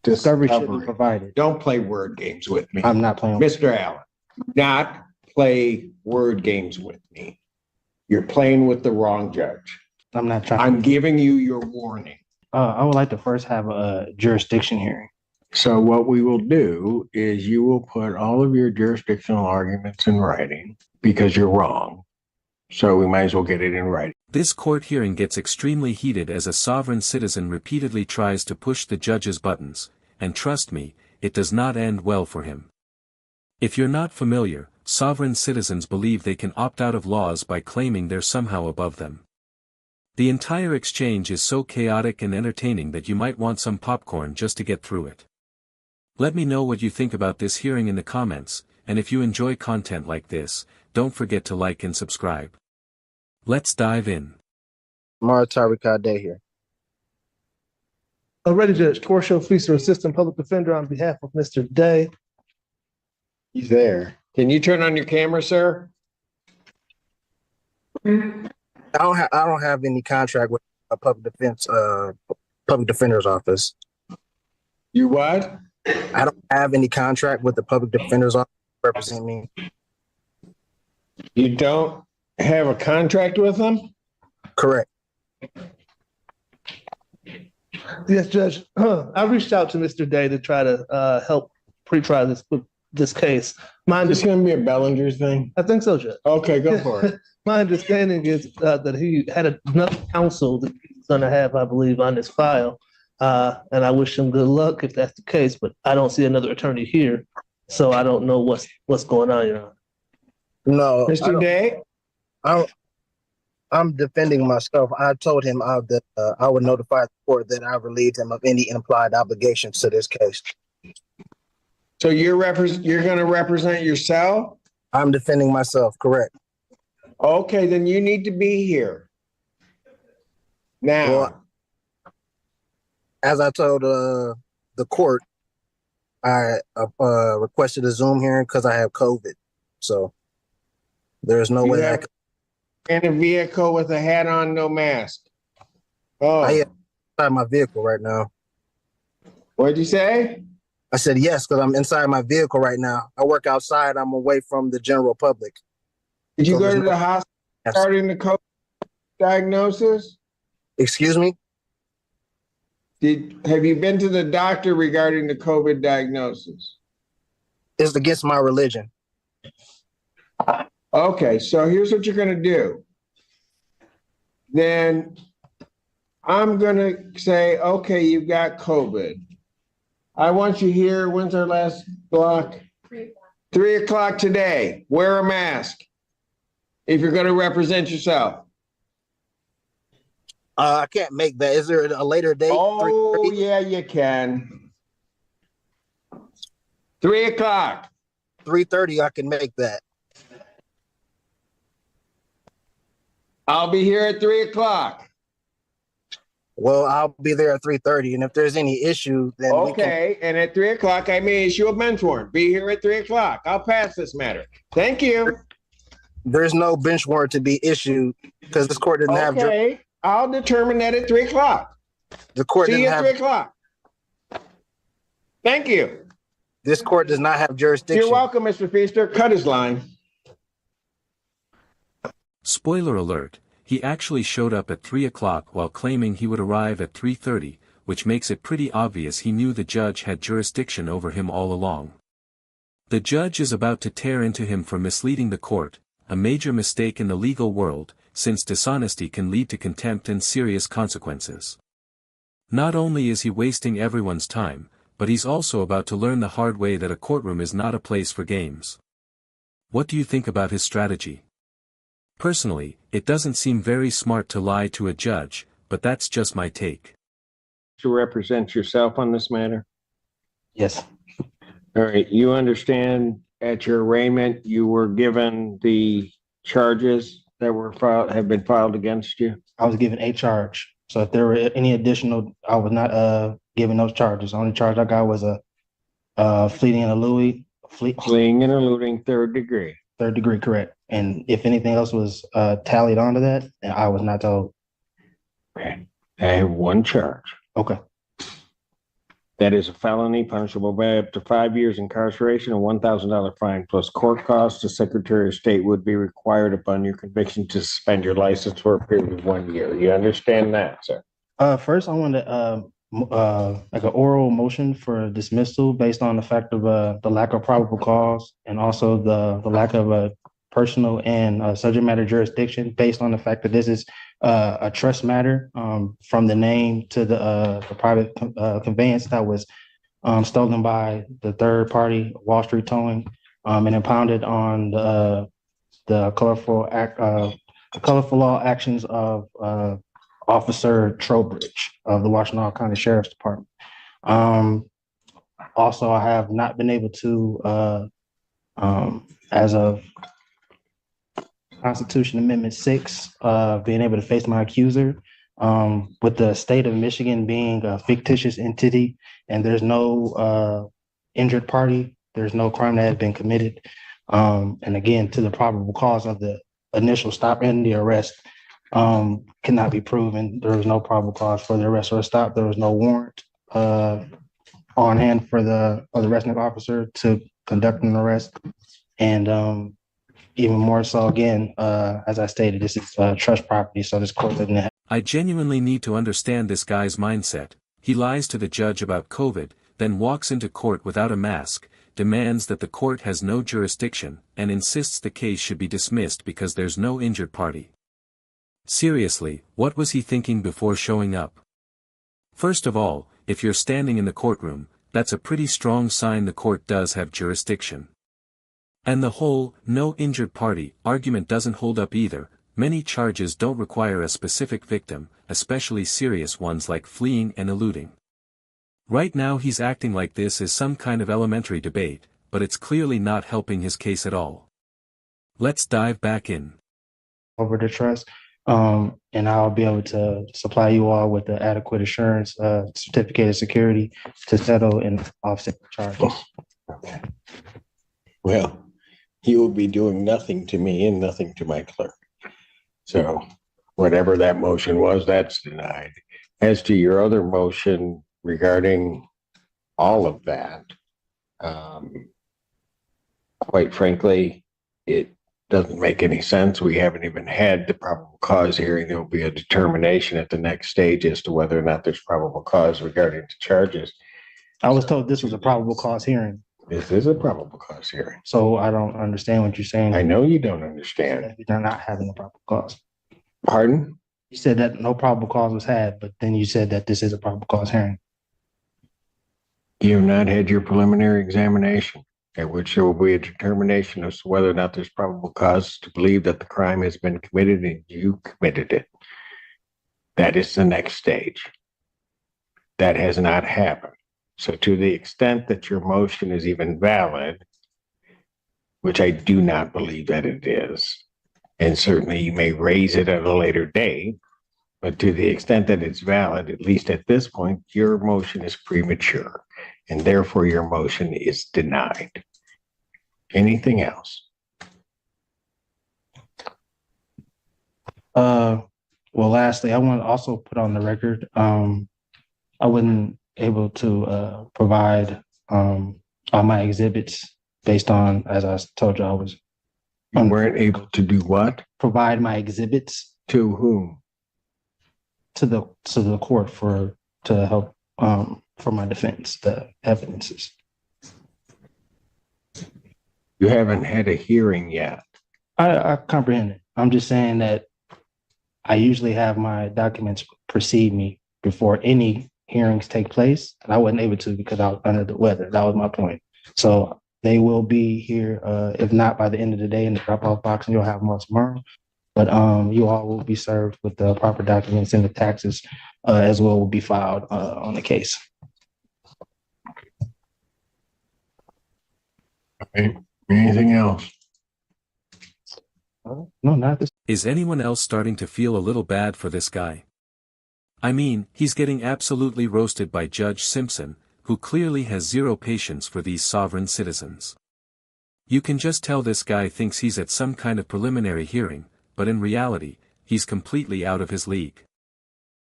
Discovery should be provided. Don't play word games with me. I'm not playing. Mr. Allen, not play word games with me. You're playing with the wrong judge. I'm not trying. I'm giving you your warning. I would like to first have a jurisdiction hearing. So what we will do is you will put all of your jurisdictional arguments in writing because you're wrong. So we might as well get it in writing. This court hearing gets extremely heated as a sovereign citizen repeatedly tries to push the judge's buttons, and trust me, it does not end well for him. If you're not familiar, sovereign citizens believe they can opt out of laws by claiming they're somehow above them. The entire exchange is so chaotic and entertaining that you might want some popcorn just to get through it. Let me know what you think about this hearing in the comments, and if you enjoy content like this, don't forget to like and subscribe. Let's dive in. Mara Tariq Day here. Already, Judge Torsho Fleischer, Assistant Public Defender, on behalf of Mr. Day. He's there. Can you turn on your camera, sir? I don't have any contract with a public defender's office. You what? I don't have any contract with the public defender's office to represent me. You don't have a contract with them? Correct. Yes, Judge. I reached out to Mr. Day to try to help pre-try this case. Is this going to be a Bellinger's thing? I think so, Judge. Okay, go for it. My understanding is that he had another counsel that he's going to have, I believe, on his file. And I wish him good luck if that's the case, but I don't see another attorney here. So I don't know what's going on, Your Honor. No. Mr. Day? I'm defending myself. I told him that I would notify the court that I relieved him of any implied obligations to this case. So you're going to represent yourself? I'm defending myself, correct. Okay, then you need to be here. Now. Well, as I told the court, I requested a Zoom hearing because I have COVID. So there's no way I can. In a vehicle with a hat on, no mask. Oh. I am inside my vehicle right now. What'd you say? I said yes, because I'm inside my vehicle right now. I work outside. I'm away from the general public. Did you go to the hospital starting the COVID diagnosis? Excuse me? Have you been to the doctor regarding the COVID diagnosis? It's against my religion. Okay, so here's what you're going to do. Then I'm going to say, okay, you've got COVID. I want you here. When's our last block? 3 o'clock today. Wear a mask if you're going to represent yourself. I can't make that. Is there a later date? Oh, yeah, you can. 3 o'clock. 3:30, I can make that. I'll be here at 3 o'clock. Well, I'll be there at 3:30, and if there's any issue, then okay. And at 3 o'clock, I may issue a bench warrant. Be here at 3 o'clock. I'll pass this matter. Thank you. There's no bench warrant to be issued because this court didn't have. Okay, I'll determine that at 3 o'clock. The court See didn't you at have. 3 o'clock. Thank you. This court does not have jurisdiction. You're welcome, Mr. Feaster. Cut his line. Spoiler alert, he actually showed up at 3 o'clock while claiming he would arrive at 3:30, which makes it pretty obvious he knew the judge had jurisdiction over him all along. The judge is about to tear into him for misleading the court, a major mistake in the legal world, since dishonesty can lead to contempt and serious consequences. Not only is he wasting everyone's time, but he's also about to learn the hard way that a courtroom is not a place for games. What do you think about his strategy? Personally, it doesn't seem very smart to lie to a judge, but that's just my take. To represent yourself on this matter? Yes. All right. You understand at your arraignment, you were given the charges that were have been filed against you? I was given a charge. So if there were any additional, I was not given those charges. The only charge I got was a fleeing and eluding. Fleeing and eluding, 3rd degree. 3rd degree, correct. And if anything else was tallied onto that, I was not told. Okay. I have one charge. Okay. That is a felony punishable by up to 5 years incarceration and $1,000 fine plus court costs. The Secretary of State would be required upon your conviction to suspend your license for a period of 1 year. You understand that, sir? First, I wanted like an oral motion for dismissal based on the fact of the lack of probable cause and also the lack of a personal and subject matter jurisdiction based on the fact that this is a trust matter from the name to the private conveyance that was stolen by the third party, Wall Street Towing, and impounded on the colorful law actions of Officer Trowbridge of the Washtenaw County Sheriff's Department. Also, I have not been able to, as of Constitution Amendment 6, being able to face my accuser, with the state of Michigan being a fictitious entity and there's no injured party, there's no crime that has been committed. And again, to the probable cause of the initial stop and the arrest cannot be proven. There was no probable cause for the arrest or stop. There was no warrant on hand for the arresting officer to conduct an arrest. And even more so, again, as I stated, this is trust property, so this court doesn't have. I genuinely need to understand this guy's mindset. He lies to the judge about COVID, then walks into court without a mask, demands that the court has no jurisdiction, and insists the case should be dismissed because there's no injured party. Seriously, what was he thinking before showing up? First of all, if you're standing in the courtroom, that's a pretty strong sign the court does have jurisdiction. And the whole, no injured party, argument doesn't hold up either. Many charges don't require a specific victim, especially serious ones like fleeing and eluding. Right now he's acting like this is some kind of elementary debate, but it's clearly not helping his case at all. Let's dive back in. Over the trust, and I'll be able to supply you all with the adequate assurance, certificate of security to settle and offset the charges. Okay. Well, you will be doing nothing to me and nothing to my clerk. So whatever that motion was, that's denied. As to your other motion regarding all of that, quite frankly, it doesn't make any sense. We haven't even had the probable cause hearing. There will be a determination at the next stage as to whether or not there's probable cause regarding the charges. I was told this was a probable cause hearing. This is a probable cause hearing. So I don't understand what you're saying. I know you don't understand. They're not having a probable cause. Pardon? You said that no probable cause was had, but then you said that this is a probable cause hearing. You have not had your preliminary examination, at which there will be a determination as to whether or not there's probable cause to believe that the crime has been committed and you committed it. That is the next stage. That has not happened. So to the extent that your motion is even valid, which I do not believe that it is, and certainly you may raise it at a later date, but to the extent that it's valid, at least at this point, your motion is premature, and therefore your motion is denied. Anything else? Well, lastly, I want to also put on the record, I wasn't able to provide all my exhibits based on, as I told you, I was. You weren't able to do what? Provide my exhibits. To whom? To the court to help for my defense, the evidences. You haven't had a hearing yet. I comprehend it. I'm just saying that I usually have my documents precede me before any hearings take place, and I wasn't able to because I was under the weather. That was my point. So they will be here, if not by the end of the day in the drop-off box, and you'll have more tomorrow. But you all will be served with the proper documents, and the taxes as well will be filed on the case. Okay. Anything else? No, not this. Is anyone else starting to feel a little bad for this guy? I mean, he's getting absolutely roasted by Judge Simpson, who clearly has zero patience for these sovereign citizens. You can just tell this guy thinks he's at some kind of preliminary hearing, but in reality, he's completely out of his league.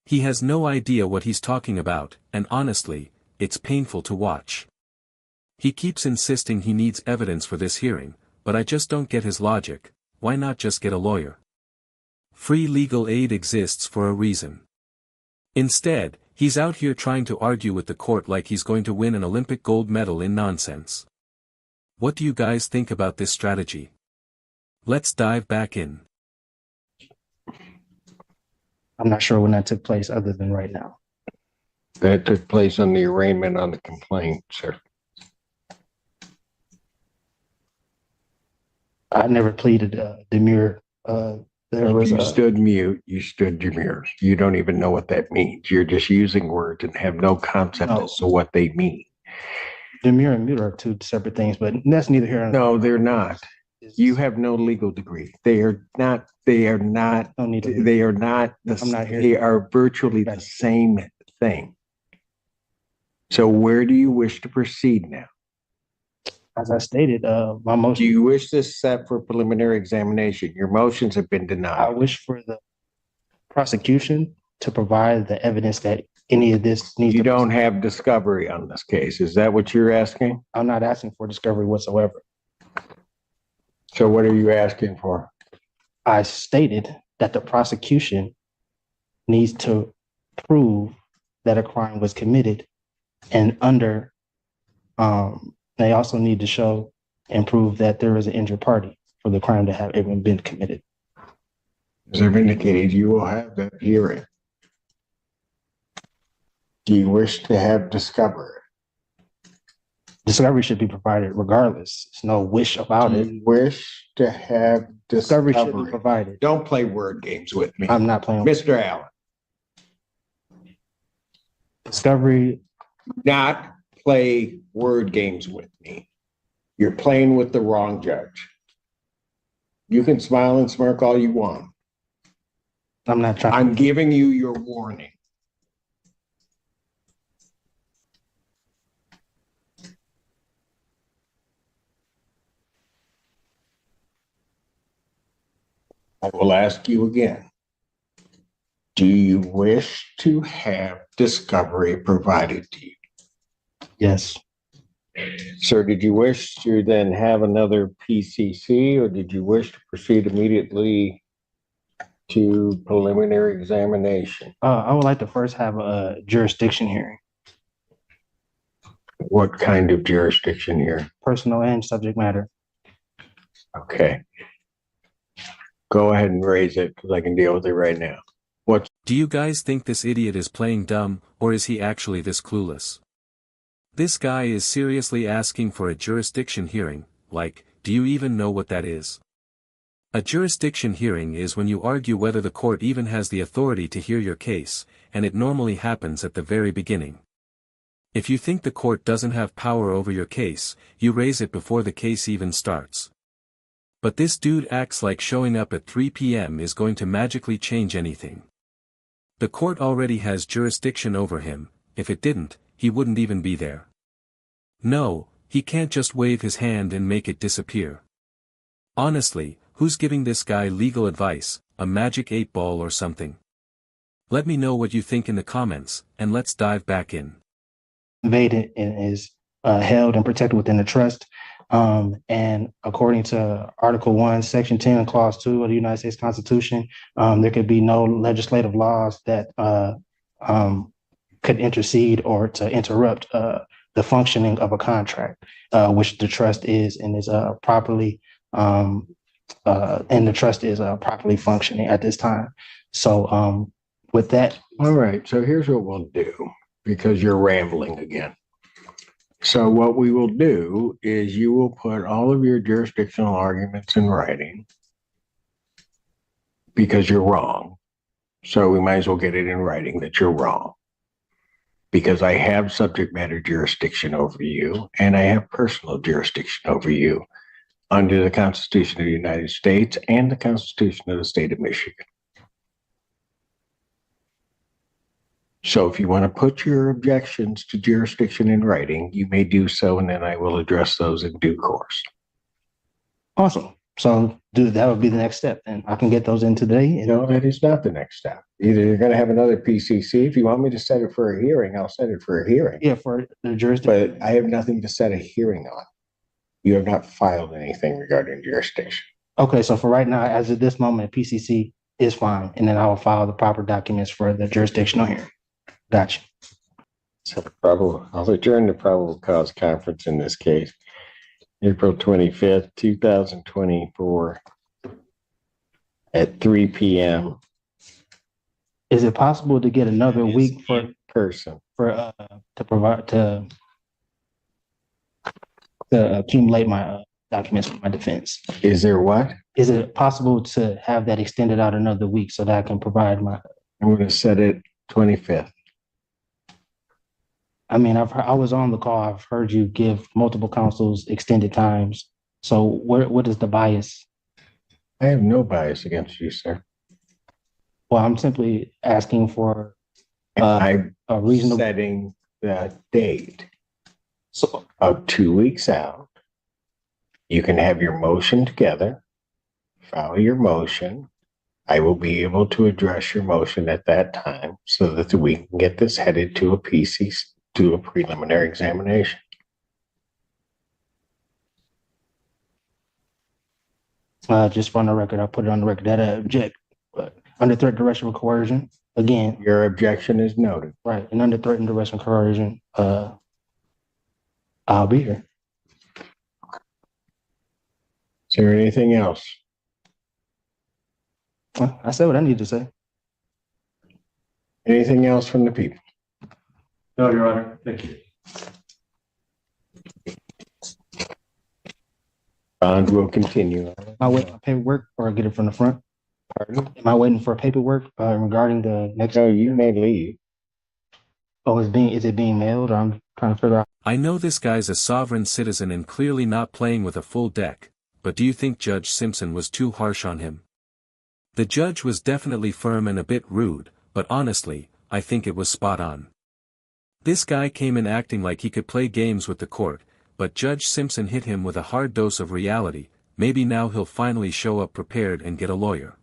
He has no idea what he's talking about, and honestly, it's painful to watch. He keeps insisting he needs evidence for this hearing, but I just don't get his logic. Why not just get a lawyer? Free legal aid exists for a reason. Instead, he's out here trying to argue with the court like he's going to win an Olympic gold medal in nonsense. What do you guys think about this strategy? Let's dive back in. I'm not sure when that took place other than right now. That took place on the arraignment on the complaint, sir. I never pleaded demure. You stood mute, you stood demure. You don't even know what that means. You're just using words and have no concept as to what they mean. Demure and mute are two separate things, but that's neither here nor there. No, they're not. You have no legal degree. They are not. They are not. Don't need to. They are not. I'm not here. They are virtually the same thing. So where do you wish to proceed now? As I stated, my motion. Do you wish this set for preliminary examination? Your motions have been I denied. wish for the prosecution to provide the evidence that any of this needs. You don't have discovery on this case. Is that what you're asking? I'm not asking for discovery whatsoever. So what are you asking for? I stated that the prosecution needs to prove that a crime was committed, and they also need to show and prove that there is an injured party for the crime to have even been committed. As I've indicated, you will have that hearing. Do you wish to have discovery? Discovery should be provided regardless. There's no wish about Do it. you wish to have Discovery discovery? should be provided. Don't play word games with me. I'm not playing. Mr. Allen, Discovery. not play word games with me. You're playing with the wrong judge. You can smile and smirk all you want. I'm not trying. I'm giving you your warning. I will ask you again. Do you wish to have discovery provided to you? Yes. Sir, did you wish to then have another PCC, or did you wish to proceed immediately to preliminary examination? I would like to first have a jurisdiction hearing, What kind of jurisdiction here? personal and subject matter. Okay. Go ahead and raise it because I can deal with it right now. Do you guys think this idiot is playing dumb, or is he actually this clueless? This guy is seriously asking for a jurisdiction hearing. Like, do you even know what that is? A jurisdiction hearing is when you argue whether the court even has the authority to hear your case, and it normally happens at the very beginning. If you think the court doesn't have power over your case, you raise it before the case even starts. But this dude acts like showing up at 3 p.m. is going to magically change anything. The court already has jurisdiction over him. If it didn't, he wouldn't even be there. No, he can't just wave his hand and make it disappear. Honestly, who's giving this guy legal advice, a magic 8-ball or something? Let me know what you think in the comments, and let's dive back in. Conveyed and is held and protected within the trust. And according to Article 1, Section 10, Clause 2 of the United States Constitution, there could be no legislative laws that could intercede or to interrupt the functioning of a contract, which the trust is and is properly and the trust is properly functioning at this time. So with that. All right. So here's what we'll do, because you're rambling again. So what we will do is you will put all of your jurisdictional arguments in writing because you're wrong. So we might as well get it in writing that you're wrong, because I have subject matter jurisdiction over you and I have personal jurisdiction over you under the Constitution of the United States and the Constitution of the State of Michigan. So if you want to put your objections to jurisdiction in writing, you may do so, and then I will address those in due course. Awesome. So that would be the next step, and I can get those in today. No, that is not the next step. Either you're gonna have another PCC. If you want me to set it for a hearing, I'll set it for a hearing. Yeah, for the jurisdiction. But I have nothing to set a hearing on. You have not filed anything regarding jurisdiction. Okay, so for right now, as of this moment, PCC is fine, and then I will file the proper documents for the jurisdictional hearing. Gotcha. So I'll adjourn the probable cause conference in this case. April 25th, 2024 at 3 p.m. Is it possible to get another week for in person to provide to accumulate my documents for my defense? Is there what? Is it possible to have that extended out another week so that I can provide my? I'm going to set it 25th. I mean, I was on the call. I've heard you give multiple counsels extended times. So what is the bias? I have no bias against you, sir. Well, I'm simply asking for I'm a reasonable setting the date so of 2 weeks out. You can have your motion together, file your motion. I will be able to address your motion at that time so that we can get this headed to a PCC, to a preliminary examination. just for the record, I put it on the record that I object, but under threat, duress, or coercion, again, Your objection is noted. right, and under threat and duress and coercion, I'll be here. Is there anything else? Well, I said what I need to say. Anything else from the people? No, Your Honor. Thank you. Bond will continue. Am I waiting for paperwork or get it from the front? Pardon? Am I waiting for paperwork regarding the next? No, you may leave. Oh, is it being mailed? Or I'm trying to figure out. I know this guy's a sovereign citizen and clearly not playing with a full deck, but do you think Judge Simpson was too harsh on him? The judge was definitely firm and a bit rude, but honestly, I think it was spot on. This guy came in acting like he could play games with the court, but Judge Simpson hit him with a hard dose of reality. Maybe now he'll finally show up prepared and get a lawyer.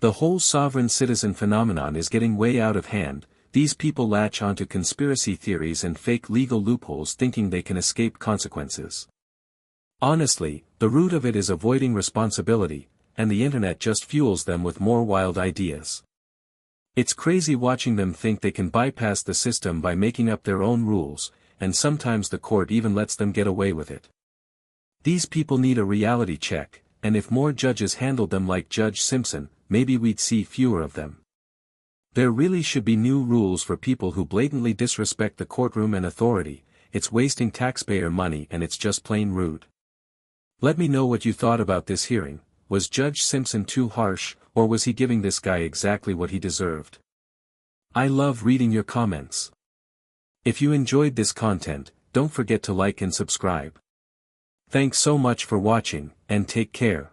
The whole sovereign citizen phenomenon is getting way out of hand. These people latch onto conspiracy theories and fake legal loopholes thinking they can escape consequences. Honestly, the root of it is avoiding responsibility, and the internet just fuels them with more wild ideas. It's crazy watching them think they can bypass the system by making up their own rules, and sometimes the court even lets them get away with it. These people need a reality check, and if more judges handled them like Judge Simpson, maybe we'd see fewer of them. There really should be new rules for people who blatantly disrespect the courtroom and authority. It's wasting taxpayer money and it's just plain rude. Let me know what you thought about this hearing. Was Judge Simpson too harsh, or was he giving this guy exactly what he deserved? I love reading your comments. If you enjoyed this content, don't forget to like and subscribe. Thanks so much for watching, and take care.